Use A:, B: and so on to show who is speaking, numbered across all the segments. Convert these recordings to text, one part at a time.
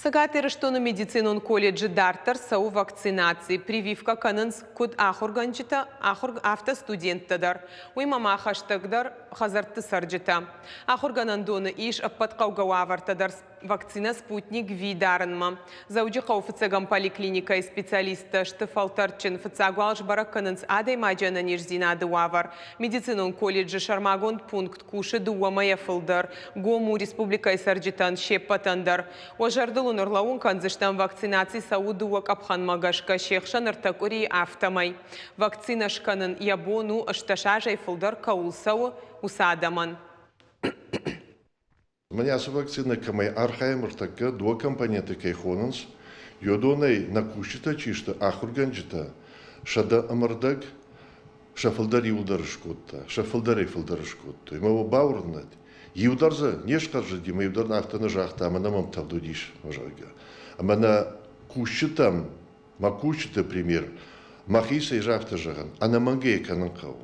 A: Сагатырыштону медицинон колледжи дартар сау вакцинации прививка канынс куд ахурганчыта ахур автостуденттадар. Уймама хаштагдар хазарты сарджыта. Ахурганандоны иш аппаткаугавартадар вакцина спутник видарынма. Зауджи қауфыцагам поликлиника специалиста штыфалтарчын фыцагуалж баракканынс адай маджана нежзинады вавар. Медицинон колледжи шармагон пункт кушы дуамая фылдар. Гому республика сарджитан шеппатандар. Ожардылын орлауын канзыштан вакцинации саудуа капхан магашка шехшан артакури автомай. Вакцинашканын ябону ашташажай фылдар каулсау усадаман.
B: Меня с вакцины камай архаем ртака два компоненты кайхонанс, йодонай накушита чишта ахурганджита, шада амардаг, шафалдари ударышкотта, шафалдари фалдарышкотта. Имау баурнат. Юдарза не шкаржи дима юдар нахтана жахта, амана мам тавдудиш мажага. Амана кушитам, макушита пример, махиса и жахта жаган, ана мангей кананкау.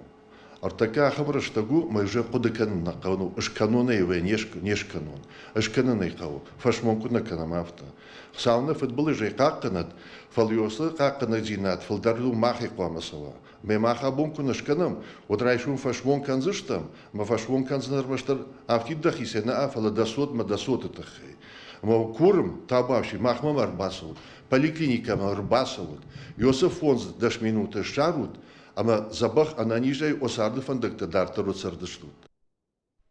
B: Артака хабраштагу мы уже кодекан на кану, эшканона его нешканон, эшканона кау, фашмонку на канамафта. Сауна футболы же каканат, фалиосы каканат зинат, фалдарду махи кламасова. Мы махабонку на шканам, отрайшун фашмон канзыштам, ма фашмон канзнармаштар афтидахисе на афала досот ма досот этахей. Ма курм табавши махмам арбасовут, поликлиникам арбасовут, Йосиф фонз даш минуты шарут. Ama sabah ananijay o sardı fındıkta dartar o sardı şlut.